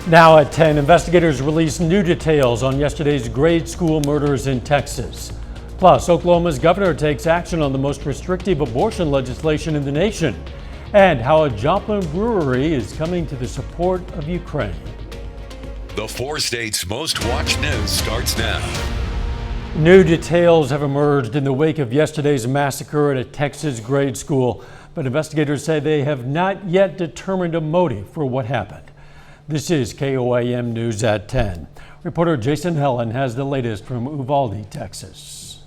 Now at 10, investigators released new details on yesterday's grade school murders in Texas. Plus, Oklahoma's governor takes action on the most restrictive abortion legislation in the nation, and how a Joplin brewery is coming to the support of Ukraine. The 4 states' most watched news starts now. New details have emerged in the wake of yesterday's massacre at a Texas grade school, but investigators say they have not yet determined a motive for what happened. This is KOAM News at 10. Reporter Jason Helen has the latest from Uvalde, Texas.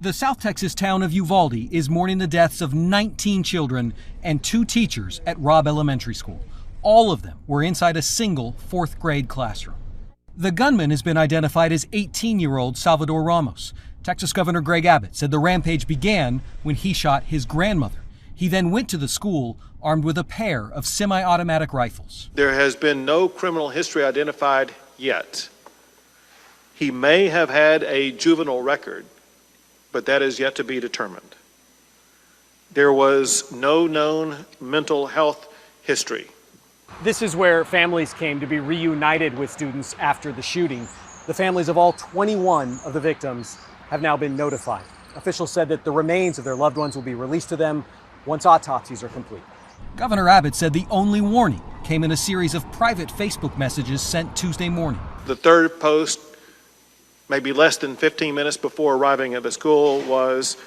The South Texas town of Uvalde is mourning the deaths of 19 children and 2 teachers at Robb Elementary School. All of them were inside a single 4th grade classroom. The gunman has been identified as 18-year-old Salvador Ramos. Texas Governor Greg Abbott said the rampage began when he shot his grandmother. He then went to the school armed with a pair of semi-automatic rifles. There has been no criminal history identified yet. He may have had a juvenile record, but that is yet to be determined. There was no known mental health history. This is where families came to be reunited with students after the shooting. The families of all 21 of the victims have now been notified. Officials said that the remains of their loved ones will be released to them once autopsies are complete. Governor Abbott said the only warning came in a series of private Facebook messages sent Tuesday morning. The third post, maybe less than 15 minutes before arriving at the school, was,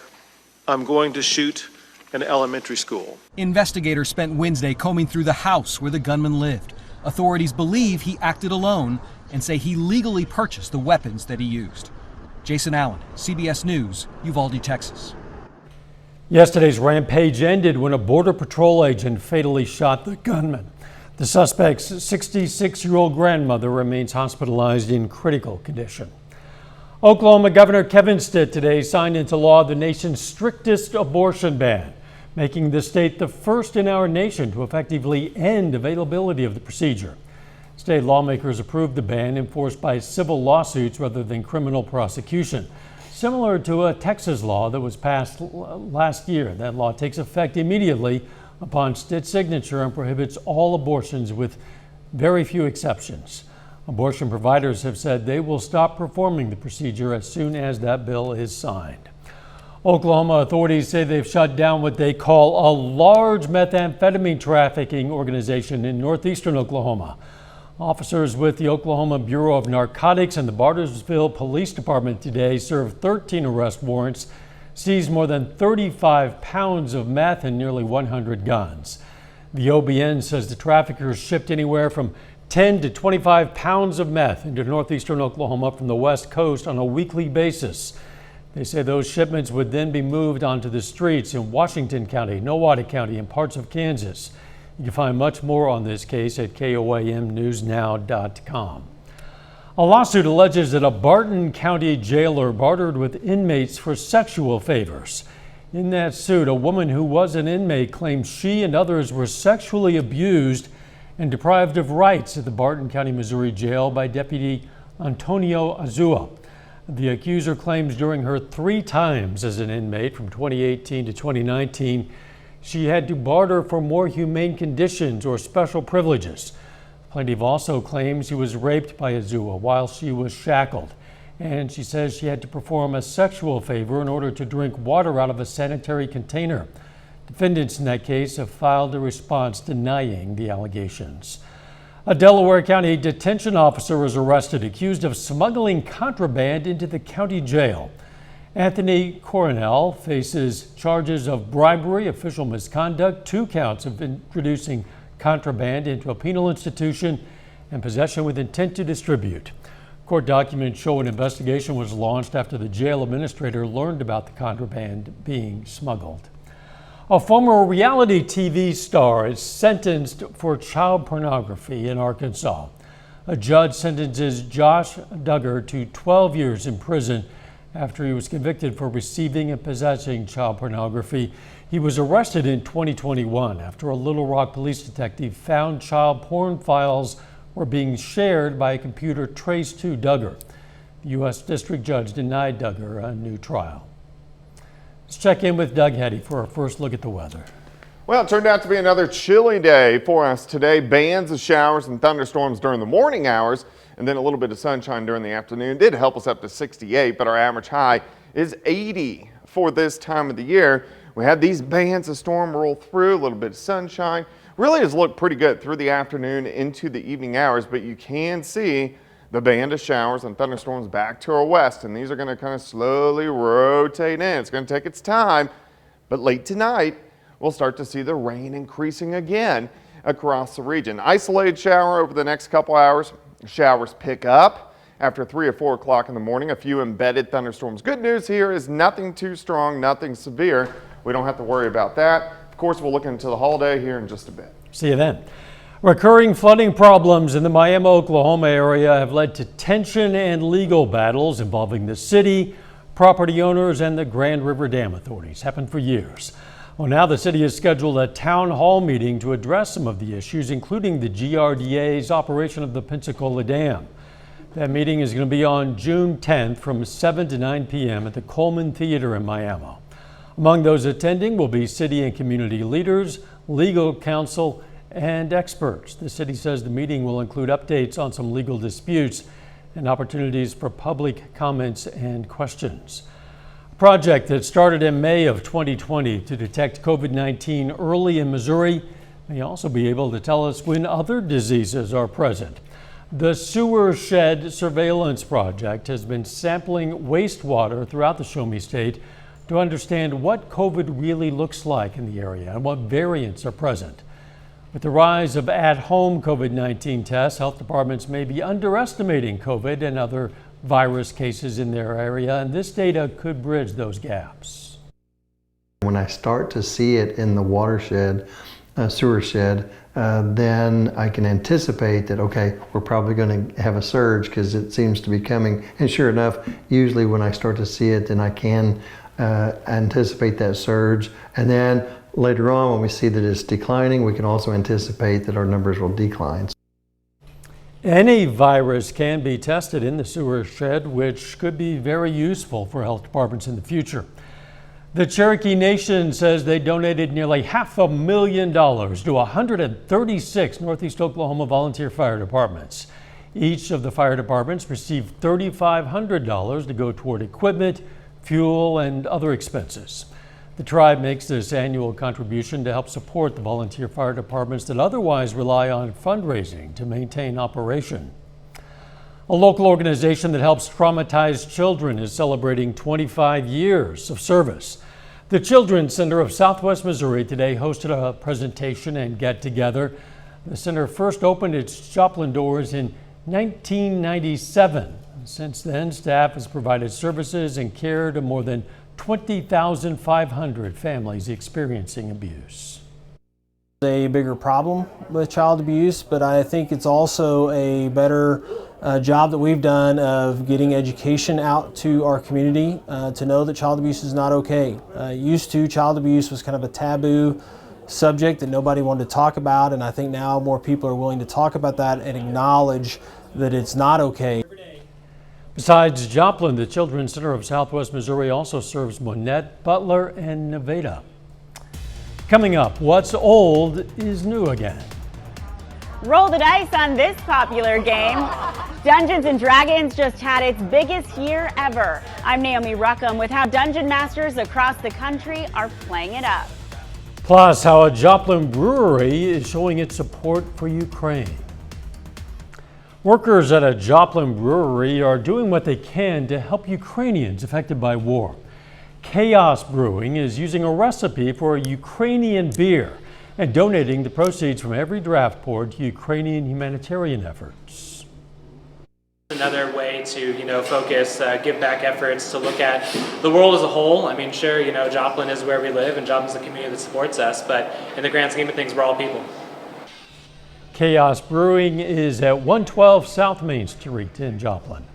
"I'm going to shoot an elementary school." Investigators spent Wednesday combing through the house where the gunman lived. Authorities believe he acted alone and say he legally purchased the weapons that he used. Jason Allen, CBS News, Uvalde, Texas. Yesterday's rampage ended when a Border Patrol agent fatally shot the gunman. The suspect's 66-year-old grandmother remains hospitalized in critical condition. Oklahoma Governor Kevin Stitt today signed into law the nation's strictest abortion ban, making the state the first in our nation to effectively end availability of the procedure. State lawmakers approved the ban enforced by civil lawsuits rather than criminal prosecution, similar to a Texas law that was passed last year. That law takes effect immediately upon Stitt's signature and prohibits all abortions with very few exceptions. Abortion providers have said they will stop performing the procedure as soon as that bill is signed. Oklahoma authorities say they've shut down what they call a large methamphetamine trafficking organization in northeastern Oklahoma. Officers with the Oklahoma Bureau of Narcotics and the Bartersville Police Department today served 13 arrest warrants, seized more than 35 pounds of meth and nearly 100 guns. The OBN says the traffickers shipped anywhere from 10 to 25 pounds of meth into northeastern Oklahoma from the West Coast on a weekly basis. They say those shipments would then be moved onto the streets in Washington County, Nowata County, and parts of Kansas. You can find much more on this case at KOAMnewsnow.com. A lawsuit alleges that a Barton County jailer bartered with inmates for sexual favors. In that suit, a woman who was an inmate claims she and others were sexually abused and deprived of rights at the Barton County, Missouri jail by Deputy Antonio Azua. The accuser claims during her 3 times as an inmate from 2018 to 2019, she had to barter for more humane conditions or special privileges. Plaintiff also claims she was raped by Azua while she was shackled, and she says she had to perform a sexual favor in order to drink water out of a sanitary container. Defendants in that case have filed a response denying the allegations. A Delaware County detention officer was arrested, accused of smuggling contraband into the county jail. Anthony Coronel faces charges of bribery, official misconduct, 2 counts of introducing contraband into a penal institution, and possession with intent to distribute. Court documents show an investigation was launched after the jail administrator learned about the contraband being smuggled. A former reality TV star is sentenced for child pornography in Arkansas. A judge sentences Josh Duggar to 12 years in prison after he was convicted for receiving and possessing child pornography. He was arrested in 2021 after a Little Rock police detective found child porn files were being shared by a computer traced to Duggar. The U.S. District Judge denied Duggar a new trial. Let's check in with Doug Hetty for our first look at the weather. Well, it turned out to be another chilly day for us today. Bands of showers and thunderstorms during the morning hours, and then a little bit of sunshine during the afternoon did help us up to 68, but our average high is 80 for this time of the year. We had these bands of storm roll through, a little bit of sunshine. Really has looked pretty good through the afternoon into the evening hours, but you can see the band of showers and thunderstorms back to our west, and these are going to kind of slowly rotate in. It's going to take its time, but late tonight, we'll start to see the rain increasing again across the region. Isolated shower over the next couple hours. Showers pick up after 3 or 4 o'clock in the morning. A few embedded thunderstorms. Good news here is nothing too strong, nothing severe. We don't have to worry about that. Of course, we'll look into the holiday here in just a bit. See you then. Recurring flooding problems in the Miami, Oklahoma area have led to tension and legal battles involving the city, property owners, and the Grand River Dam authorities. Happened for years. Well, now the city has scheduled a town hall meeting to address some of the issues, including the GRDA's operation of the Pensacola Dam. That meeting is going to be on June 10th from 7 to 9 p.m. at the Coleman Theater in Miami. Among those attending will be city and community leaders, legal counsel, and experts. The city says the meeting will include updates on some legal disputes and opportunities for public comments and questions. Project that started in May of 2020 to detect COVID-19 early in Missouri may also be able to tell us when other diseases are present. The Sewer Shed Surveillance Project has been sampling wastewater throughout the Show Me State to understand what COVID really looks like in the area and what variants are present. With the rise of at-home COVID-19 tests, health departments may be underestimating COVID and other virus cases in their area, and this data could bridge those gaps. When I start to see it in the watershed, sewer shed, then I can anticipate that, okay, we're probably going to have a surge because it seems to be coming. And sure enough, usually when I start to see it, then I can anticipate that surge. And then later on, when we see that it's declining, we can also anticipate that our numbers will decline. Any virus can be tested in the sewer shed, which could be very useful for health departments in the future. The Cherokee Nation says they donated nearly $500,000 to 136 Northeast Oklahoma volunteer fire departments. Each of the fire departments received $3,500 to go toward equipment, fuel, and other expenses. The tribe makes this annual contribution to help support the volunteer fire departments that otherwise rely on fundraising to maintain operation. A local organization that helps traumatized children is celebrating 25 years of service. The Children's Center of Southwest Missouri today hosted a presentation and get-together. The center first opened its Joplin doors in 1997. Since then, staff has provided services and care to more than 20,500 families experiencing abuse. A bigger problem with child abuse, but I think it's also a better job that we've done of getting education out to our community to know that child abuse is not okay. Used to, child abuse was kind of a taboo subject that nobody wanted to talk about, and I think now more people are willing to talk about that and acknowledge that it's not okay. Besides Joplin, the Children's Center of Southwest Missouri also serves Monette, Butler, and Nevada. Coming up, what's old is new again. Roll the dice on this popular game. Dungeons & Dragons just had its biggest year ever. I'm Naomi Ruckham with how dungeon masters across the country are playing it up. Plus, how a Joplin brewery is showing its support for Ukraine. Workers at a Joplin brewery are doing what they can to help Ukrainians affected by war. Chaos Brewing is using a recipe for a Ukrainian beer and donating the proceeds from every draft poured to Ukrainian humanitarian efforts. Another way to, focus, give back efforts to look at the world as a whole. I mean, sure, Joplin is where we live and Joplin's the community that supports us, but in the grand scheme of things, we're all people. Chaos Brewing is at 112 South Main Street in Joplin.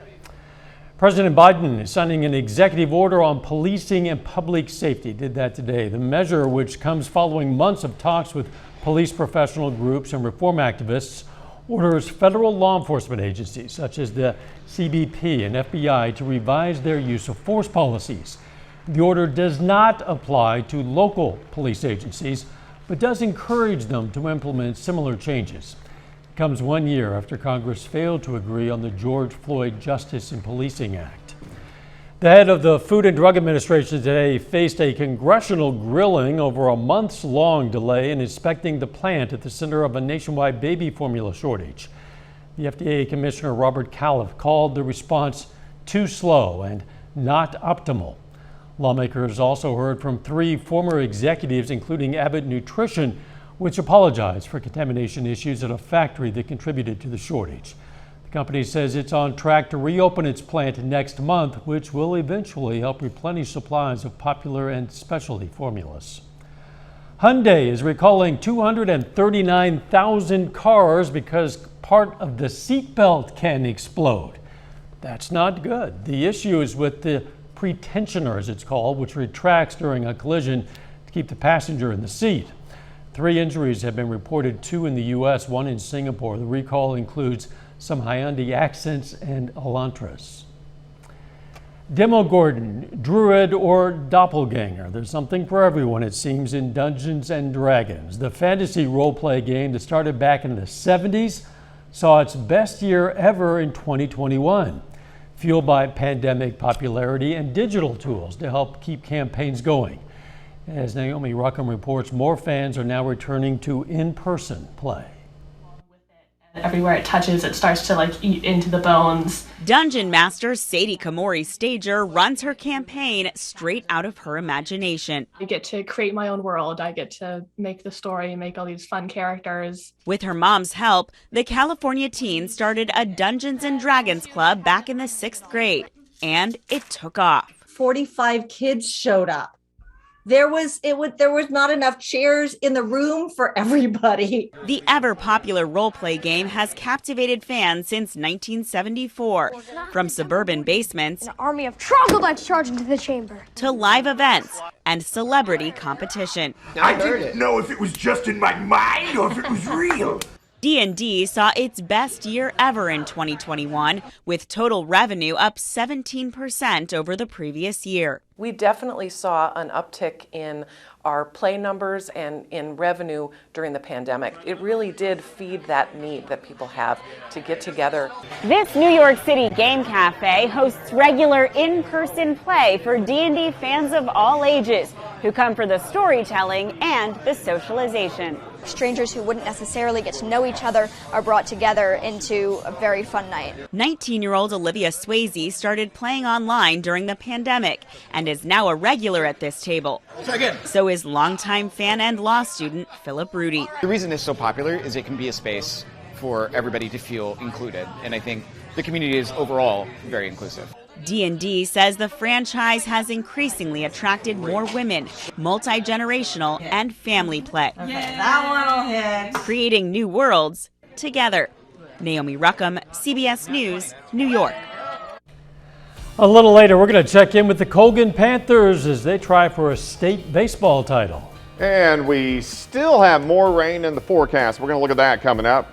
President Biden is signing an executive order on policing and public safety. Did that today. The measure, which comes following months of talks with police professional groups and reform activists, orders federal law enforcement agencies such as the CBP and FBI to revise their use of force policies. The order does not apply to local police agencies. but does encourage them to implement similar changes. It comes 1 year after Congress failed to agree on the George Floyd Justice in Policing Act. The head of the Food and Drug Administration today faced a congressional grilling over a months-long delay in inspecting the plant at the center of a nationwide baby formula shortage. The FDA Commissioner Robert Califf called the response too slow and not optimal. Lawmakers also heard from 3 former executives, including Abbott Nutrition, which apologized for contamination issues at a factory that contributed to the shortage. The company says it's on track to reopen its plant next month, which will eventually help replenish supplies of popular and specialty formulas. Hyundai is recalling 239,000 cars because part of the seatbelt can explode. That's not good. The issue is with the pretensioner, as it's called, which retracts during a collision to keep the passenger in the seat. 3 injuries have been reported, 2 in the U.S., 1 in Singapore. The recall includes some Hyundai Accents and Elantras. Demogorgon, Druid, or Doppelganger. There's something for everyone, it seems, in Dungeons and Dragons. The fantasy role-play game that started back in the 70s saw its best year ever in 2021, fueled by pandemic popularity and digital tools to help keep campaigns going. As Naomi Ruckham reports, more fans are now returning to in-person play. Everywhere it touches, it starts to eat into the bones. Dungeon Master Sadie Kamori Stager runs her campaign straight out of her imagination. I get to create my own world. I get to make the story, make all these fun characters. With her mom's help, the California teen started a Dungeons and Dragons club back in the 6th grade, and it took off. 45 kids showed up. There was not enough chairs in the room for everybody. The ever-popular role-play game has captivated fans since 1974. From suburban basements, an army of troglodytes charge into the chamber, to live events and celebrity competition. I didn't know if it was just in my mind or if it was real. D&D saw its best year ever in 2021, with total revenue up 17% over the previous year. We definitely saw an uptick in our play numbers and in revenue during the pandemic. It really did feed that need that people have to get together. This New York City game cafe hosts regular in-person play for D&D fans of all ages who come for the storytelling and the socialization. Strangers who wouldn't necessarily get to know each other are brought together into a very fun night. 19-year-old Olivia Swayze started playing online during the pandemic and is now a regular at this table. So is longtime fan and law student Philip Rudy. The reason it's so popular is it can be a space for everybody to feel included, and I think the community is overall very inclusive. D&D says the franchise has increasingly attracted more women, multi-generational, and family play. Okay, that one will hit. Creating new worlds together. Naomi Ruckham, CBS News, New York. A little later, we're going to check in with the Colgan Panthers as they try for a state baseball title. And we still have more rain in the forecast. We're going to look at that coming up.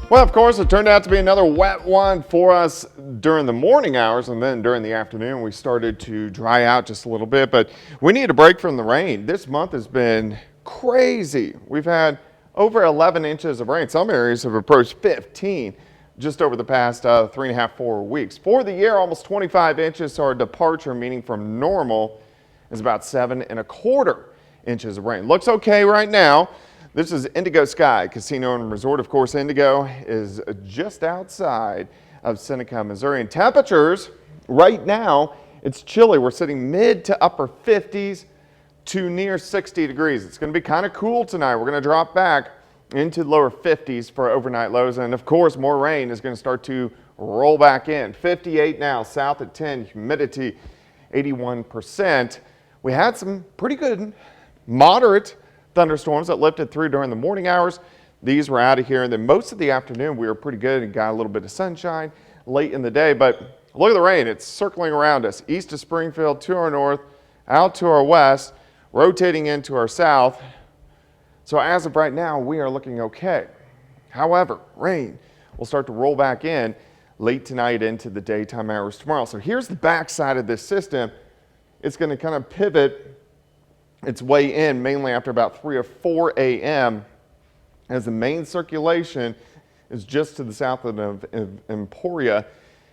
Well, of course, it turned out to be another wet one for us during the morning hours, and then during the afternoon we started to dry out just a little bit, but we need a break from the rain. This month has been crazy. We've had over 11 inches of rain. Some areas have approached 15 just over the past 3.5, 4 weeks. For the year, almost 25 inches, so our departure, meaning from normal, is about 7.25 inches of rain. Looks okay right now. This is Indigo Sky Casino and Resort. Of course, Indigo is just outside of Seneca, Missouri. And temperatures right now, it's chilly. We're sitting mid to upper 50s to near 60 degrees. It's going to be kind of cool tonight. We're going to drop back into lower 50s for overnight lows. And of course, more rain is going to start to roll back in. 58 now, south at 10, humidity 81%. We had some pretty good moderate thunderstorms that lifted through during the morning hours. These were out of here, and then most of the afternoon we were pretty good and got a little bit of sunshine late in the day. But look at the rain. It's circling around us, east of Springfield to our north, out to our west, rotating into our south. So as of right now, we are looking okay. However, rain will start to roll back in late tonight into the daytime hours tomorrow. So here's the backside of this system. it's going to kind of pivot its way in mainly after about 3 or 4 a.m. as the main circulation is just to the south of Emporia.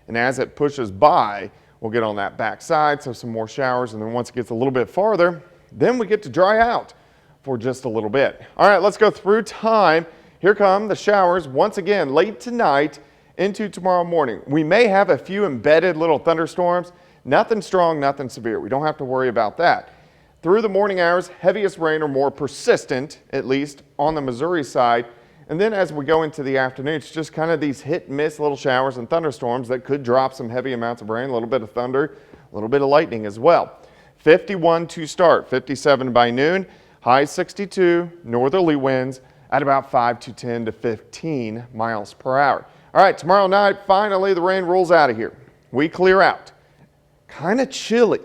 And as it pushes by, we'll get on that back side, so some more showers. And then once it gets a little bit farther, then we get to dry out for just a little bit. All right, let's go through time. Here come the showers once again late tonight into tomorrow morning. We may have a few embedded little thunderstorms. Nothing strong, nothing severe. We don't have to worry about that. Through the morning hours, heaviest rain or more persistent, at least on the Missouri side. And then as we go into the afternoon, it's just kind of these hit and miss little showers and thunderstorms that could drop some heavy amounts of rain, a little bit of thunder, a little bit of lightning as well. 51 to start, 57 by noon, high 62, northerly winds at about 5 to 10 to 15 miles per hour. All right, tomorrow night, finally the rain rolls out of here. We clear out. Kind of chilly,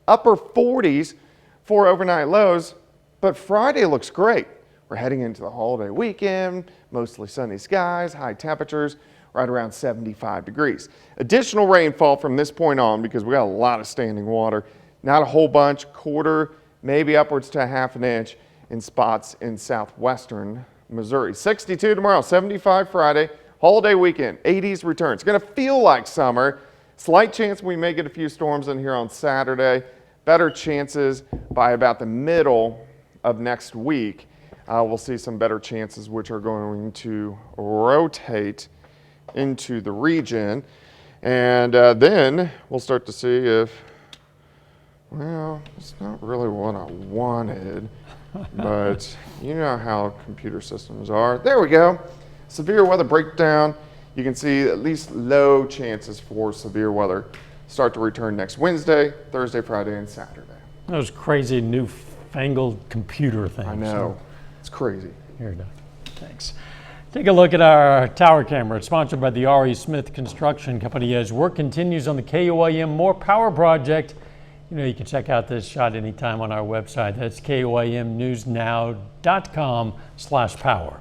upper 40s for overnight lows, but Friday looks great. We're heading into the holiday weekend, mostly sunny skies, high temperatures, right around 75 degrees. Additional rainfall from this point on because we got a lot of standing water. Not a whole bunch, quarter, maybe upwards to a half an inch in spots in southwestern Missouri. 62 tomorrow, 75 Friday, holiday weekend, 80s return. It's going to feel like summer. Slight chance we may get a few storms in here on Saturday. Better chances by about the middle of next week. We'll see some better chances which are going to rotate into the region. And then we'll start to see if, well, it's not really what I wanted, but you know how computer systems are. There we go. Severe weather breakdown. You can see at least low chances for severe weather start to return next Wednesday, Thursday, Friday, and Saturday. Those crazy newfangled computer things. I know. It's crazy. Here, Doug. Thanks. Take a look at our tower camera. It's sponsored by the R.E. Smith Construction Company as work continues on the KOAM More Power Project. You know, you can check out this shot anytime on our website. That's KOAMnewsnow.com/power.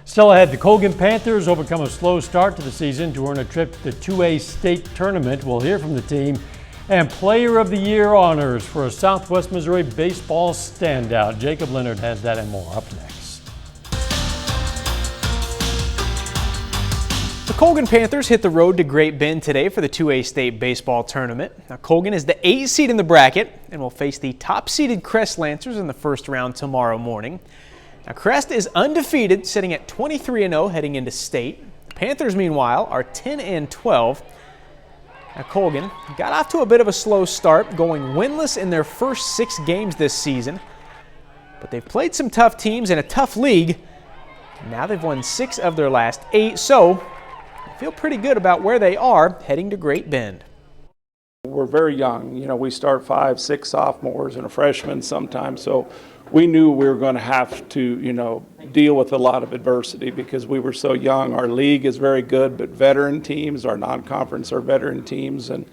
Still ahead, the Colgan Panthers overcome a slow start to the season to earn a trip to the 2A state tournament. We'll hear from the team. And Player of the Year honors for a Southwest Missouri baseball standout. Jacob Leonard has that and more up next. The Colgan Panthers hit the road to Great Bend today for the 2A state baseball tournament. Now, Colgan is the 8th seed in the bracket and will face the top-seeded Crest Lancers in the first round tomorrow morning. Now, Crest is undefeated, sitting at 23-0 heading into state. The Panthers, meanwhile, are 10-12. Now, Colgan got off to a bit of a slow start, going winless in their first 6 games this season. But they've played some tough teams in a tough league. Now they've won 6 of their last 8, so they feel pretty good about where they are heading to Great Bend. We're very young. You know, we start 5, 6 sophomores and a freshman sometimes, so we knew we were going to have to, you know, deal with a lot of adversity because we were so young. Our league is very good, but veteran teams, our non-conference are veteran teams, and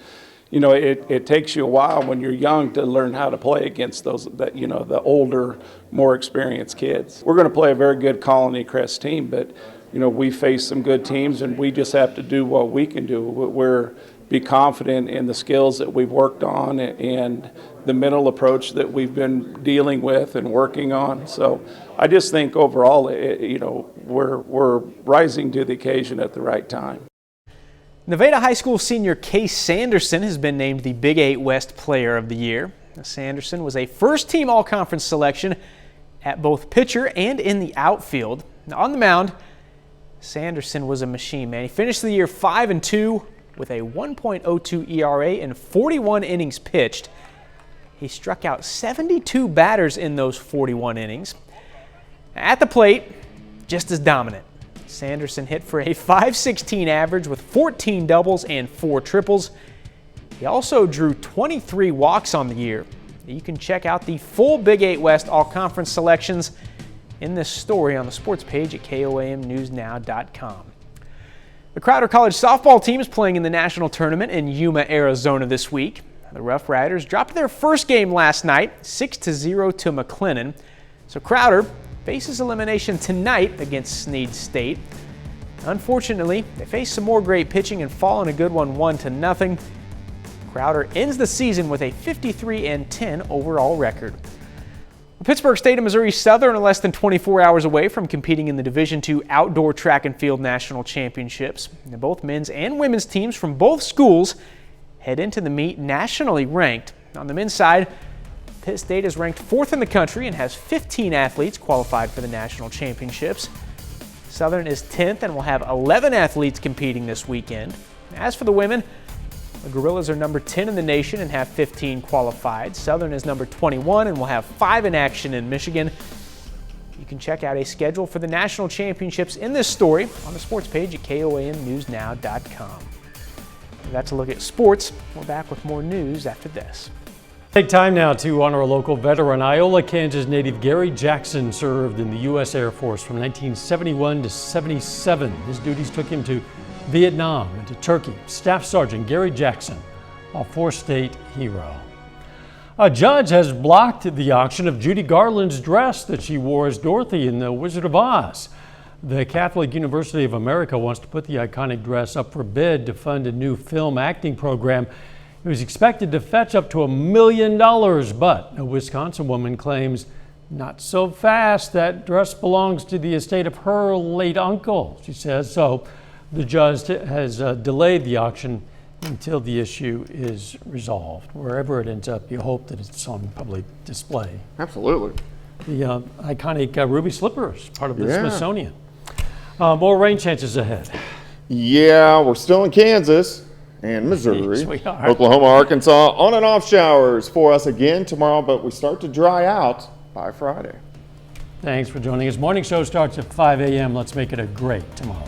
you know, it takes you a while when you're young to learn how to play against those, that you know, the older, more experienced kids. We're going to play a very good Colony Crest team, but you know, we face some good teams, and we just have to do what we can do. We're be confident in the skills that we've worked on and the mental approach that we've been dealing with and working on. So I just think overall, you know, we're rising to the occasion at the right time. Nevada High School senior Case Sanderson has been named the Big 8 West Player of the Year. Now, Sanderson was a first-team all-conference selection at both pitcher and in the outfield. Now, on the mound, Sanderson was a machine, man. He finished the year 5-2 with a 1.02 ERA and 41 innings pitched. He struck out 72 batters in those 41 innings. At the plate, just as dominant. Sanderson hit for a .516 average with 14 doubles and 4 triples. He also drew 23 walks on the year. You can check out the full Big 8 West All-Conference selections in this story on the sports page at KOAMnewsnow.com. The Crowder College softball team is playing in the national tournament in Yuma, Arizona this week. The Rough Riders dropped their first game last night, 6-0 to McLennan. So Crowder faces elimination tonight against Snead State. Unfortunately, they face some more great pitching and fall in a good one, 1-0. Crowder ends the season with a 53-10 overall record. Pittsburgh State and Missouri Southern are less than 24 hours away from competing in the Division II Outdoor Track and Field National Championships. And both men's and women's teams from both schools head into the meet nationally ranked. On the men's side, Pitt State is ranked 4th in the country and has 15 athletes qualified for the national championships. Southern is 10th and will have 11 athletes competing this weekend. As for the women, the Gorillas are number 10 in the nation and have 15 qualified. Southern is number 21 and will have 5 in action in Michigan. You can check out a schedule for the national championships in this story on the sports page at KOAMnewsnow.com. That's a look at sports. We're back with more news after this. Take time now to honor a local veteran. Iola, Kansas native Gary Jackson served in the U.S. Air Force from 1971 to 77. His duties took him to Vietnam and to Turkey. Staff Sergeant Gary Jackson, a four-state hero. A judge has blocked the auction of Judy Garland's dress that she wore as Dorothy in The Wizard of Oz. The Catholic University of America wants to put the iconic dress up for bid to fund a new film acting program. It was expected to fetch up to $1 million, but a Wisconsin woman claims not so fast. That dress belongs to the estate of her late uncle, she says. So the judge has delayed the auction until the issue is resolved. Wherever it ends up, you hope that it's on public display. Absolutely. The iconic ruby slippers, part of the Smithsonian. More rain chances ahead. Yeah, we're still in Kansas and Missouri. Yes, we are. Oklahoma, Arkansas, on and off showers for us again tomorrow, but we start to dry out by Friday. Thanks for joining us. Morning show starts at 5 a.m. Let's make it a great tomorrow.